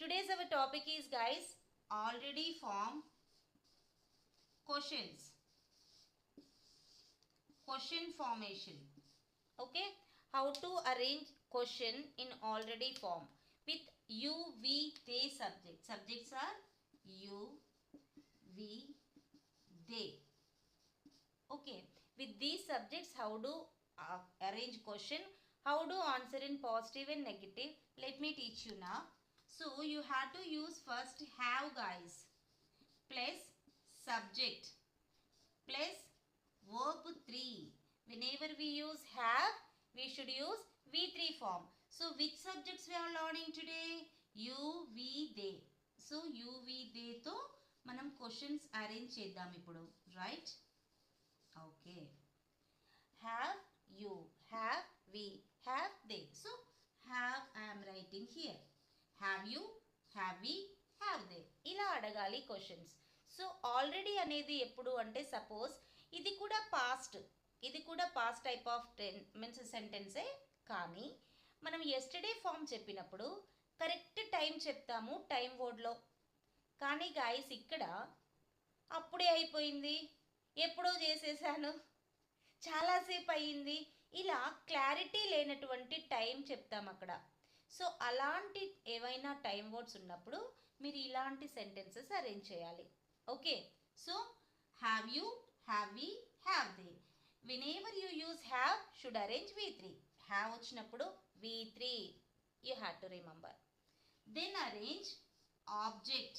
today's our topic is, guys, already formed questions. Question formation. Okay, how to arrange question in already form with you, we, they subjects. Subjects are you, we, they. Okay, with these subjects, how do arrange question, how do answer in positive and negative. Let me teach you now. So you have to use first have, guys, plus subject plus verb 3. Whenever we use have, we should use V3 form. So which subjects we are learning today? You, we, they. So you, we, they తో మనం questions arrange చేద్దాం ఇప్పుడు, right? Okay, have you, have we, have they. So have I am writing here. Have you, have we, have they. ఇలా అడగాలి questions. So already అనేది ఎప్పుడు అంటే, suppose ఇది కూడా పాస్ట్ టైప్ ఆఫ్ మీన్స్ సెంటెన్సే, కానీ మనం ఎస్టర్డే ఫామ్ చెప్పినప్పుడు కరెక్ట్ టైం చెప్తాము టైం వర్డ్లో. కానీ గాయస్ ఇక్కడ అప్పుడే అయిపోయింది, ఎప్పుడో చేసేసాను, చాలాసేపు అయ్యింది, ఇలా క్లారిటీ లేనటువంటి టైం చెప్తాం అక్కడ. సో అలాంటి ఏవైనా టైం వర్డ్స్ ఉన్నప్పుడు మీరు ఇలాంటి సెంటెన్సెస్ అరేంజ్ చేయాలి. Okay, so have you, have we, have they. whenever you use have should arrange V3. have వచ్చినప్పుడు V3 you have to remember. Then arrange object,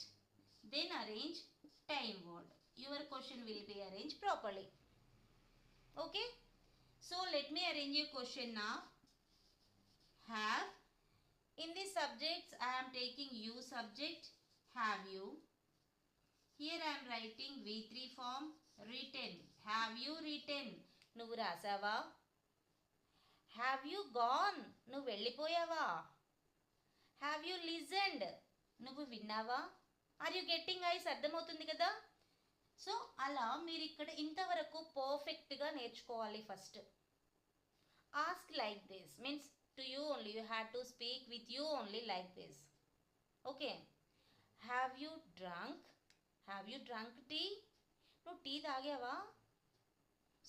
then arrange time word. Your question will be arranged properly. Okay, so let me arrange your question now. Have, in the subjects I am taking you subject, have you. Here I am writing V3 form, written. Have you written? నువ్వు రాసావా? Have you gone? నువ్వు వెళ్ళిపోయావా? Have you listened? నువ్వు విన్నావా? Are you getting ice? అర్థమవుతుంది కదా? So అలా మీరు ఇక్కడ ఇంతవరకు పర్ఫెక్ట్గా నేర్చుకోవాలి. First ask like this, means to you only, you have to speak with you only like this. Okay, have you drunk? Have you drunk tea? నువ్వు టీ తాగావా?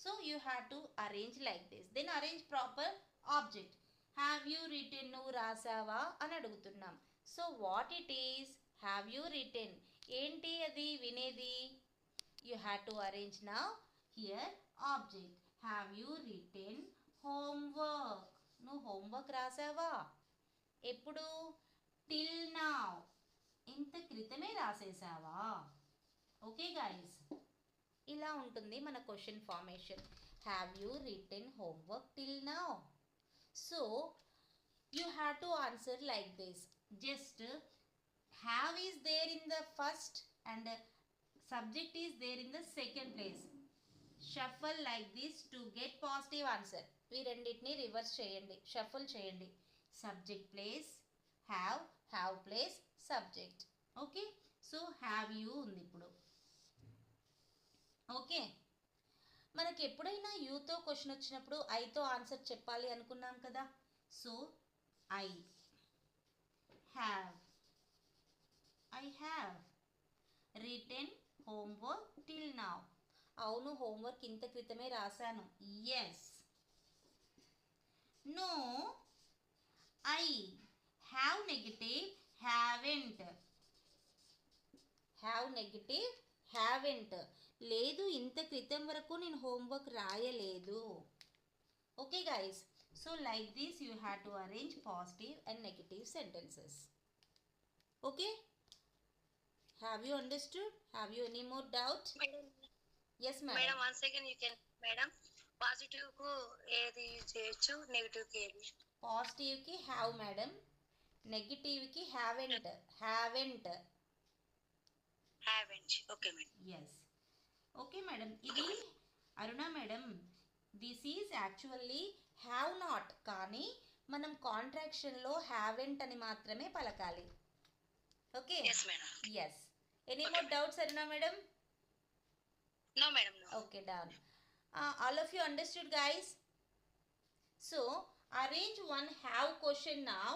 So you have to arrange like this. Then arrange proper object. Have you written? నువ్వు రాసావా అని అడుగుతున్నాం. So what it is? Have you written. ఏంటి అది వినేది? You have to arrange now here object. Have you written homework? నువ్వు homework రాసావా? ఎప్పుడు? Till now. ఇంత క్రితమే రాసేసావా? ఓకే గైస్, ఇలా ఉంటుంది మన question formation. Have you written homework till now? So you have to answer like this. Just have is there in the first and subject is there in the second place. Shuffle like this to get positive answer. ఈ రెండింటిని reverse చేయండి, shuffle చేయండి. Subject plus have, have place subject. Okay, so have you ఉంది ఇప్పుడు. Okay, మనకి ఎప్పుడైనా యూతో question వచ్చినప్పుడు ఐతో answer చెప్పాలి అనుకున్నాం కదా. So I have written homework till now. అవును, హోంవర్క్ ఇంత క్రితమే రాశాను. Yes. No, I have negative haven't. Have negative haven't. లేదు, ఇంత క్రితం వరకు నేను హోంవర్క్ రాయలేదు. Okay guys, so like this you have to arrange positive and negative sentences. Okay, have you understood? Have you any more doubt? Yes madam. One second you can madam. Positive కు ఏది చేయొచ్చు, negative కి ఏది? Positive కి have madam, negative కి haven't. Okay madam. Yes. Okay madam, ఇది Aruna madam, this is actually have not, కానీ మనం కాంట్రాక్షన్లో హ్యావెంట్ అని మాత్రమే పలకాలి. Okay, yes. Any more doubts Aruna madam? No madam. Okay, done. All of you understood guys? So arrange one have question now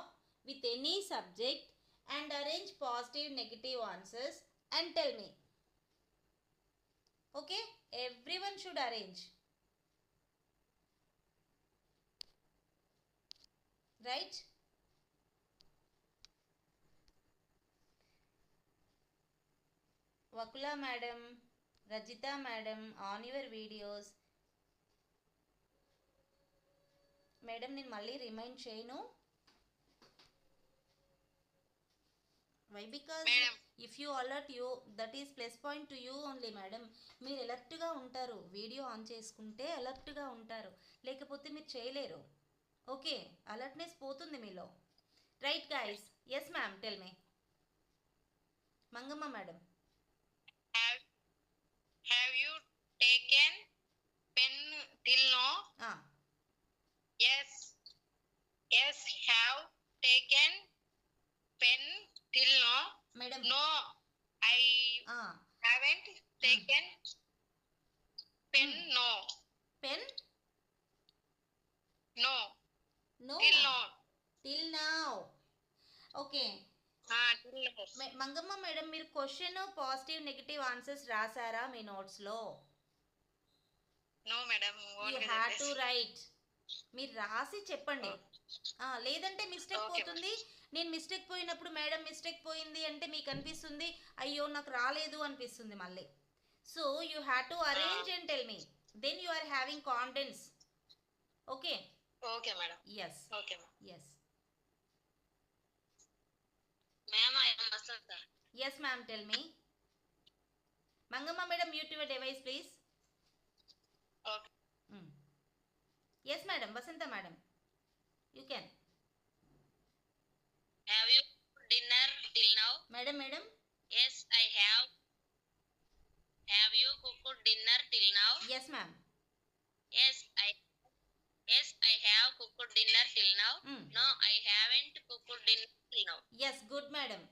with any subject and arrange positive, negative answers and tell me. Okay? Everyone should arrange. Right? Vakula madam, Rajita madam, on your videos. Madam నేను మళ్ళీ remind చేయను. Why because if you alert you that is plus point to you only madam. మీరు అలర్ట్గా ఉంటారు, video on చేసుకుంటే అలర్ట్గా ఉంటారు, లేకపోతే మీరు చేయలేరు. ఓకే, అలర్ట్నెస్ పోతుంది మీలో. Right guys. Yes ma'am, tell me. Mangamma madam. Have you taken pen till now? Yes. Yes, have taken pen till now. Madam. No, I haven't taken pen. No. Pen? No. No. Till now. Till now. Okay. Till now. Mangamma madam, మీరు question positive negative answers రాసారా మీ నోట్స్లో? No madam. You have to write. మీరు రాసి చెప్పండి. లేదంటే mistake పోతుంది. నేను మిస్టేక్ పోయినప్పుడు మేడం మిస్టేక్ పోయింది అంటే మీకు అనిపిస్తుంది అయ్యో నాకు రాలేదు అనిపిస్తుంది మళ్ళీ. So you have to arrange and tell me, then you are having confidence. Okay? Okay madam. Yes. Okay yes ma'am. I am Vasanta. Yes ma'am, tell me. Mangamma madam, mute your device please. Okay. Yes madam, Vasanta madam, you can. Have you dinner till now? Madam. Yes, I have. Have you cooked dinner till now? Yes ma'am. Yes, I have cooked dinner till now. No, I haven't cooked dinner till now. Yes, good madam.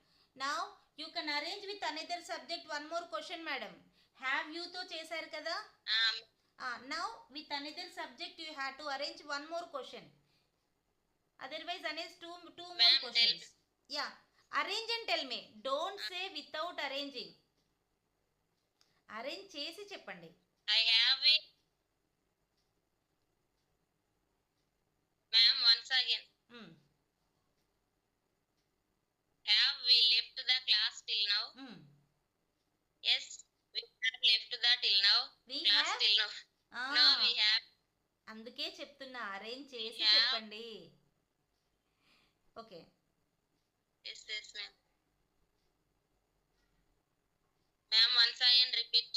Now you can arrange with another subject one more question madam. Have you to చేశారు కదా? Now with another subject you have to arrange one more question. Otherwise arrange two more questions. Yeah, arrange and tell me. Don't say without arranging. Arrange చేసి చెప్పండి. I have it. Ma'am, once again. Have we left the class till now? Yes, we have left the till now. Class have? Till now. No, we have. అందుకే చెప్తున్నా arrange చేసి చెప్పండి. Okay. Yes, ma'am. Ma'am, once again repeat.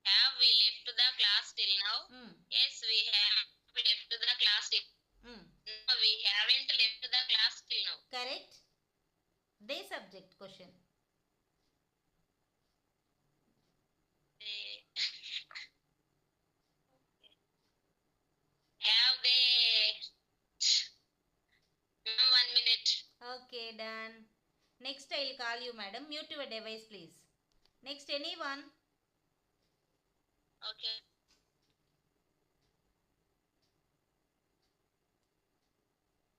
Have we left the class till now? Yes, we have left the class till. No, we haven't left the class till now. Correct. They subject question. Have they? 1 minute. Okay, done. Next I will call you madam. Mute your device please. Next anyone? Okay.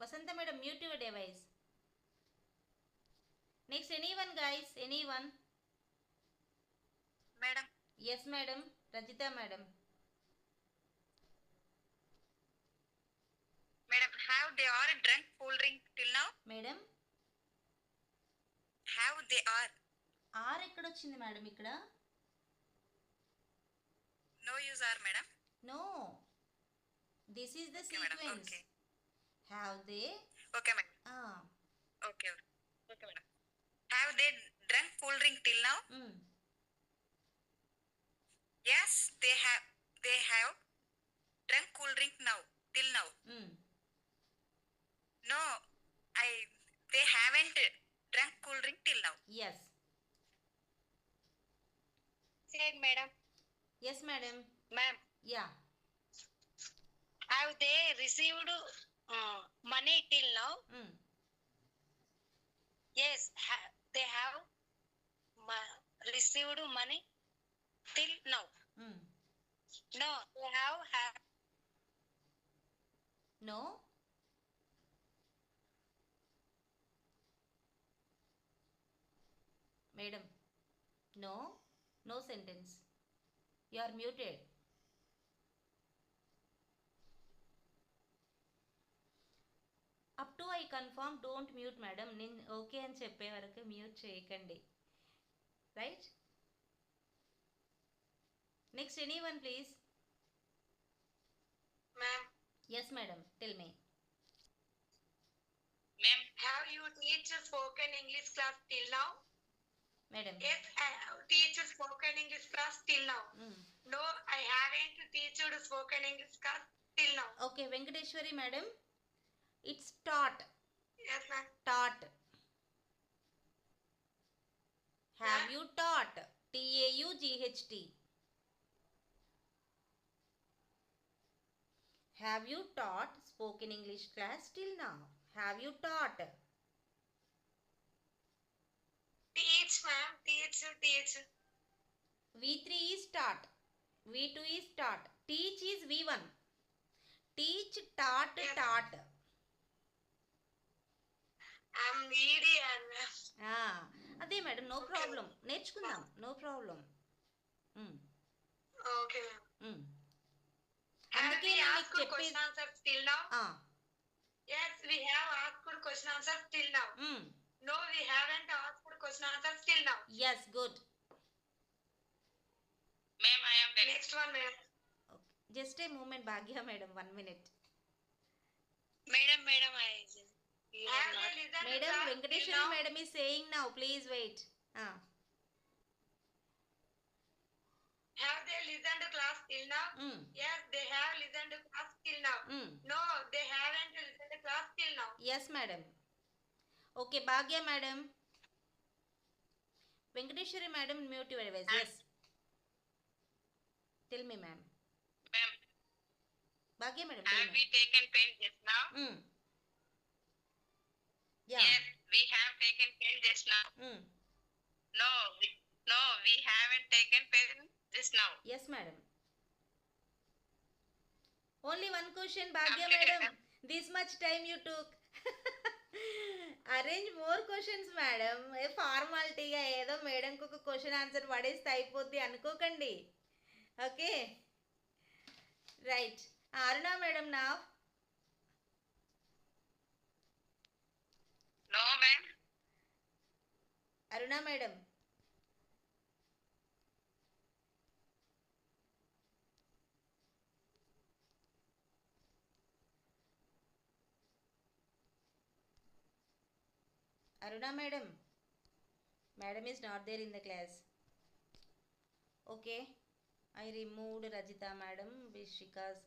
Vasanta madam, mute your device. Next anyone guys? Anyone? Madam. Yes madam. Rajita madam. Madam, have they are drunk cool drink till now? Madam? Have they are. Are ఎక్కడ వచ్చింది madam ఇక్కడ? No use are madam. No. This is the okay, sequence. Madam. Okay. Have they? Okay madam. Okay. Okay madam. Have they drunk cool drink till now? Yes, they have. They have drunk cool drink now. Till now. No, they haven't drunk cool drink till now. Yes. Said madam. Yes madam. Ma'am. Yeah. Have they received money till now? Yes, they have received money till now. No, they have. No. Madam, no, no sentence. You are muted. Up to I confirm, don't mute madam. నేను okay అని చెప్పే వరకు mute చేయకండి. Right, next anyone please. Ma'am. Yes madam, tell me. Ma'am, Have you teach spoken English class till now? Madam. Yes, I have teach spoken English class till now. No, I haven't teached spoken English class till now. Okay, Venkateshwari madam, it's taught. Yes, ma'am. Taught. Have Ma'am? you taught? T-A-U-G-H-T. Have you taught spoken English class till now? Have you taught? Teach, ma'am. Teach. V3 is taught. V2 is taught. Teach is V1. Teach, taught, Yes. taught. I'm needy and అదే madam, no problem, నేర్చుకుందాం, no problem. okay, ma'am. Have అందుకే we నేను asked మీకు చెప్పేది. question answers till now? Yes, we have asked question answers till now. No, we haven't asked question answers till now. Yes, good. ma'am, I am ready. Next one, ma'am. Just a moment, Bhagya madam, 1 minute. Madam, I. Have they listened to Madam, class till Venkateshwari now? madam is saying now, please wait. Have they listened to class till now? Yes, they have listened to class till now. No, they haven't listened to class till now. Yes madam. Okay, Bhagya madam. Venkateshwari madam, mute your device. Yes. Tell me ma'am. Ma'am, Bhagya madam, tell have me. we taken pen just now? Yeah. Yes, we have taken pen just now. No, we haven't taken pen just now. Yes madam. Only one question, Bhagya Completed, madam. This much time you took. Arrange more questions madam. ఏ ఫార్మాలిటీగా ఏదో మేడంకి ఒక question answer పడేస్తే అయిపోద్ది అనుకోకండి. Okay, right. Aruna madam నా. No, ma'am. Aruna madam. Aruna madam. Madam is not there in the class. Okay, I removed Rajita madam because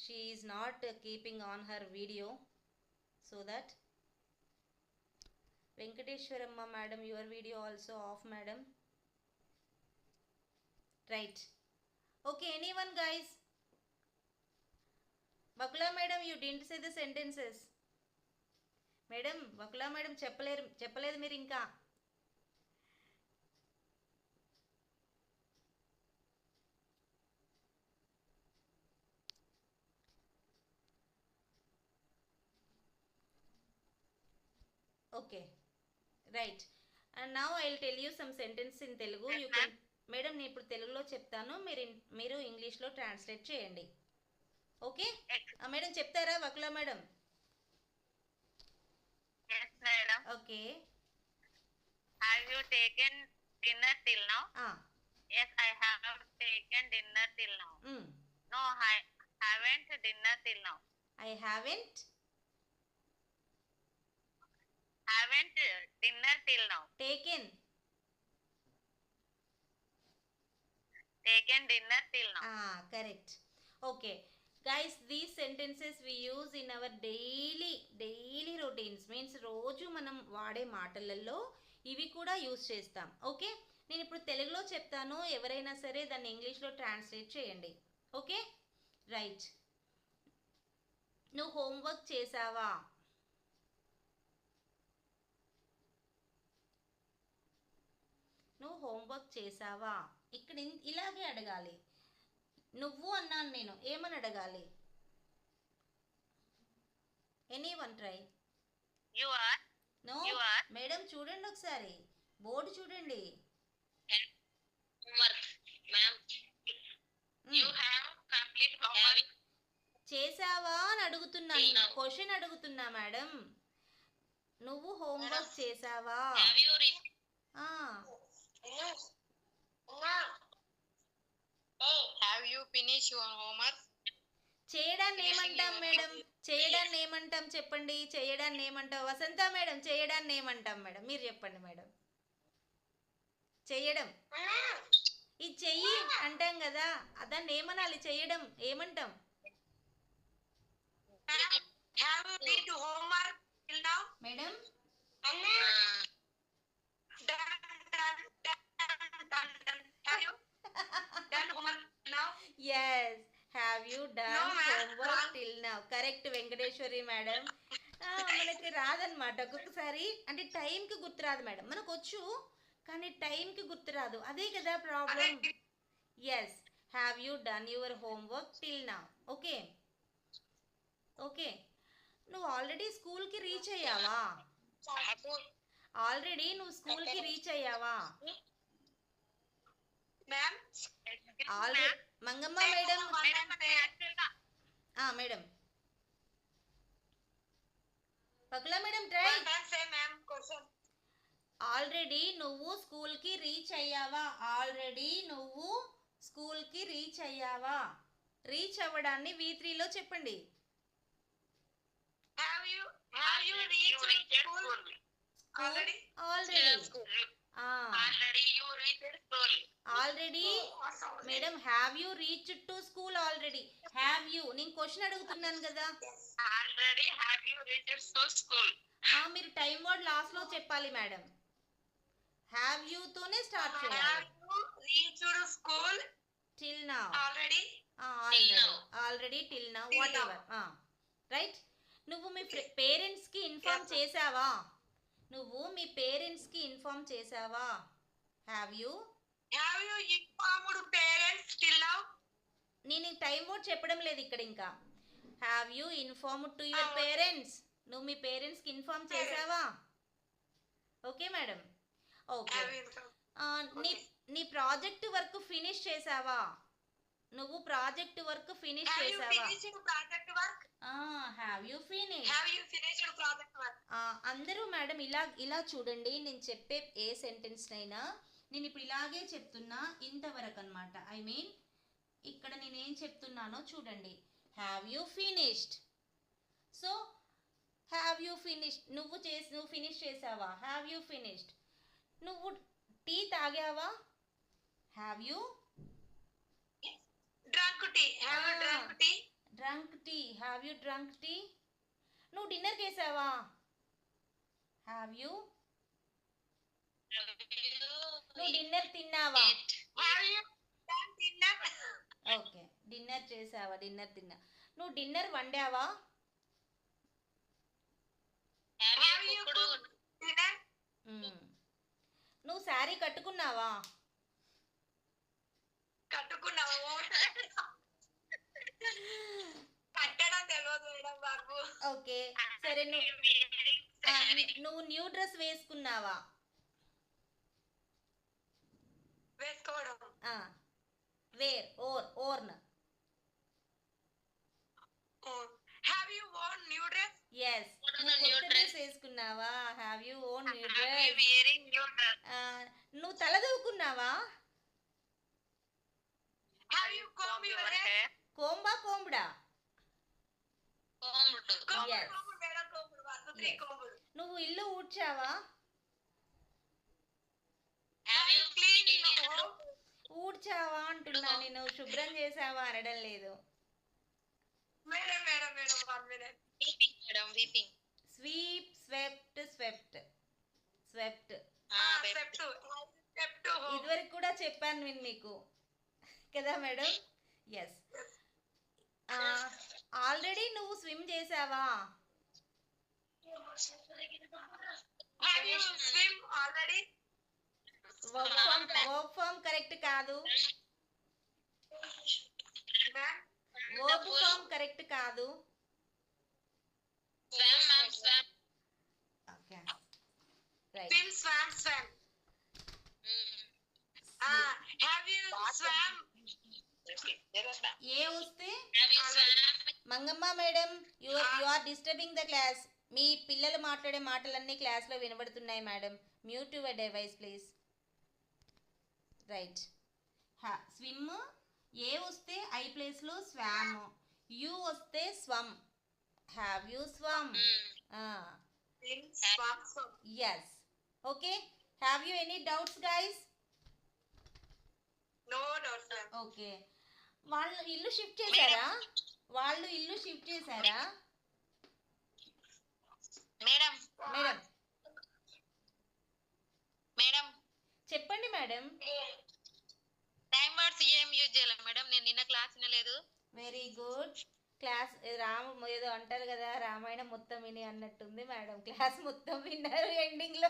she is not keeping on her video, so that Venkateshwaramma madam, your video also off madam. Right. Okay, anyone guys? Vakula madam, you didn't say the sentences. Madam, Vakula madam చెప్పలేదు మీరు ఇంకా. Okay, right. And now I will tell you some sentence in Telugu. You can. Madam, నేను ఇప్పుడు తెలుగులో చెప్తాను, మీరు ఇంగ్లీష్లో translate చేయండి. ఓకే మేడం, చెప్తారా వకులా madam? Yes, madam. Okay. Have you taken dinner till now? Yes, I have taken dinner till now. No, I haven't dinner till now. I haven't dinner till now. taken dinner till now. Correct. Okay. Guys, these sentences we use in our daily routines. Means రోజు మనం వాడే మాటలలో ఇవి కూడా use చేస్తాం. Okay, నేను ఇప్పుడు తెలుగులో చెప్తాను, ఎవరైనా సరే దాన్ని ఇంగ్లీష్లో ట్రాన్స్లేట్ చేయండి. Okay, right. నువ్వు హోంవర్క్ చేసావా? నువ్వు హోంవర్క్ చేసావా? ఇక్కడ ఇలాగే అడగాలి. నువ్వు అన్నాను నేను, ఏమని అడగాలి? Any one try. You are. No You are. Madam, చూడండి ఒకసారి. బోర్డు చూడండి. homework ma'am, you have complete homework. చేసావా అని అడుగుతున్నాను, క్వశ్చన్ అడుగుతున్నా మేడం. నువ్వు హోంవర్క్ చేసావా? Have you have you finished your homework? చేయడాన్ని ఏమంటాం మేడం? చేయడాన్ని ఏమంటాం చెప్పండి? చేయడాన్ని ఏమంటాం? వసంత మేడం, చేయడాన్ని ఏమంటాం మేడం? మీరు చెప్పండి మేడం. చేయడం, ఇది చెయ్యి అంటాం కదా, దాన్ని ఏమనాలి? చేయడం ఏమంటాం? Have you did homework till now? Madam Have you done homework now? yes, have you done No, ma'am. homework till now? Correct Venkateswari madam. మనకి రాదనమాట ఒక్కొక్కసారి, అంటే టైంకి గుర్తురాదు మేడం. మనకు వచ్చు కానీ టైంకి గుర్తురాదు, అదే కదా problem. Yes, have you done your homework till now? Okay okay. నువ్వు ఆల్రెడీ స్కూల్కి రీచ్ అయ్యావా? ఆల్రెడీ నువ్వు స్కూల్కి రీచ్ అయ్యావా? Ma'am, already Mangamma madam. Madam Vakula madam try. say ma'am question. Already నువ్వు స్కూల్కి రీచ్ అయ్యావా? ఆల్రెడీ నువ్వు స్కూల్కి రీచ్ అయ్యావా? రీచ్ అవ్వడాన్ని V3లో చెప్పండి. Have you reached school already? Already you reached school. Already madam, have you reached to school? Already have you, నేను question అడుగుతున్నాను కదా. Already have you reached school? మీరు టైం వర్డ్ లాస్ట్ లో చెప్పాలి మేడం. హ్యావ్ యూ తోనే start చేయాలి. Have you reached school till now? already? Already till now, what ever. Right. నువ్వు మీ పేరెంట్స్కి ఇన్ఫార్మ్ చేసావా? నువ్వు మీ పేరెంట్స్కి ఇన్ఫార్మ్ చేసావా? Have you informed parents till now? నేను టైం వర్డ్ చెప్పడం లేదు ఇక్కడ ఇంకా. Have you informed to your parents? నువ్వు మీ పేరెంట్స్కి ఇన్ఫార్మ్ చేసావా? Okay madam. ఓకే. నీ ప్రాజెక్ట్ వర్క్ ఫినిష్ చేసావా? నువ్వు ప్రాజెక్ట్ వర్క్ ఫినిష్ చేసావా? Have you finish? అందరూ మేడం ఇలా చూడండి, నేను చెప్పే ఏ సెంటెన్స్ అయినా నేను ఇప్పుడు ఇలాగే చెప్తున్నా ఇంతవరకు అనమాట. ఐ మీన్ ఇక్కడ నేనేం చెప్తున్నానో చూడండి. Have you finished? So have you finished, నువ్వు ఫినిష్ చేసావా? Have you finished. నువ్వు టీ తాగావా? Have you drunk tea? Drunk tea. Have you drunk tea? నువ్వు డిన్నర్ చేసావా? Have you? నువ్వు డిన్నర్ తిన్నావా? ఓకే, డిన్నర్ చేసావా? డిన్నర్ తిన్నా. నువ్వు డిన్నర్ వండావా? నువ్వు శారీ కట్టుకున్నావా? కట్టడం తెలియదు మేడం బాబు. ఓకే సరే. నువ్వు న్యూ డ్రెస్ వేసుకున్నావా? వేసుకోవడం. Wear worn. Have you own new dress? yes, నువ్వు కొత్త డ్రెస్ వేసుకున్నావా? Have you own new dress? నువ్వు తల దూకున్నావా? Have you comb your hair? కోంబా కోంబడా? yes. నువ్వు ఇల్లు ఊడ్చావా? ఊడ్చావా అంటున్నా నేను, శుభ్రం చేసావా అనడం లేదు. స్వీప్, స్వెప్ట్, ఇదివరకు కూడా చెప్పాను నేను మీకు కదా మేడం. ఎస్. ఆల్రెడీ నువ్వు స్విమ్ చేసావా? వర్క్ ఫార్మ్ కరెక్ట్ కాదు. వర్బ్ ఫార్మ్ కరెక్ట్ కాదు. Okay right. ఏ వస్తే Mangamma madam you are disturbing the class. మీ పిల్లలు మాట్లాడే మాటలన్నీ క్లాస్లో వినబడుతున్నాయి మేడం. Mute your device please. Right. Swim A వస్తే ఐ ప్లేస్లో స్వామ్, యు వస్తే swum. Have you swum? Yes. Okay. Have you any doubts guys? No doubts. Okay. వాళ్ళు ఇల్లు షిఫ్ట్ చేశారా? మేడం మేడం మేడం చెప్పండి మేడం. టైం వర్డ్స్ ఏం use చేయాలి madam? నేను నిన్న క్లాస్ వినలేదు. Very good. క్లాస్ ఏదో అంటారు కదా, రామాయణం మొత్తం విని అన్నట్టుంది మేడం. క్లాస్ మొత్తం విన్నారు ఎండింగ్ లో.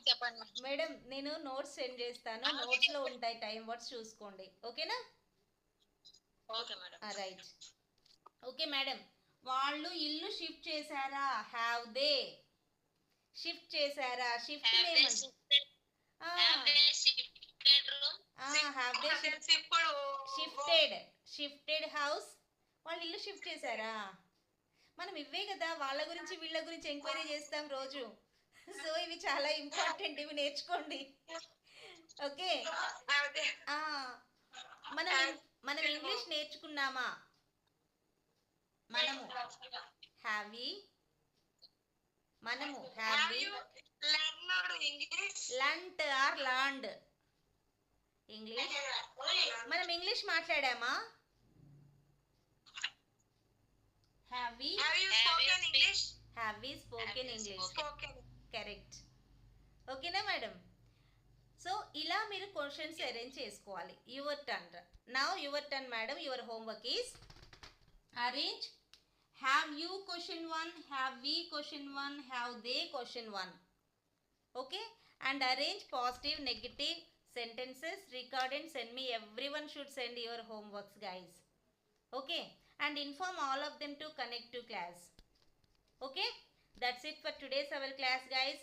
చెప్పండి మేడం, నేను నోట్స్ సెండ్ చేస్తాను. నోట్స్ లో ఉంటాయి టైం వర్డ్స్, చూసుకోండి. ఓకేనా? Okay madam. Right. Okay madam, వాళ్ళు ఇల్లు షిఫ్ట్ చేశారా? హ్యావ్ దే షిఫ్ట్ చేశారా? Shift shifted house. వాళ్ళు ఇల్లు షిఫ్ట్ చేశారా? మనం ఇవే కదా వాళ్ళ గురించి వీళ్ళ గురించి ఎంక్వైరీ చేస్తాం రోజు. సో ఇవి చాలా ఇంపార్టెంట్, ఇవి నేర్చుకోండి. ఓకే. మనం ఇంగ్లీష్ నేర్చుకున్నామా? మనము లర్న్డ్ ఆర్ లర్న్డ్ ఇంగ్లీష్. మనం ఇంగ్లీష్ మాట్లాడామా? Have we spoken English? Correct. ఓకేనా మేడం? సో ఇలా మీరు క్వశ్చన్స్ అరేంజ్ చేసుకోవాలి. Your turn. Now your turn madam. Your homework is arrange have you question 1, have we question 1, have they question 1. Okay, and arrange positive negative sentences, record and send me. Everyone should send your homeworks guys. Okay, and inform all of them to connect to class. Okay, that's it for today's our class guys.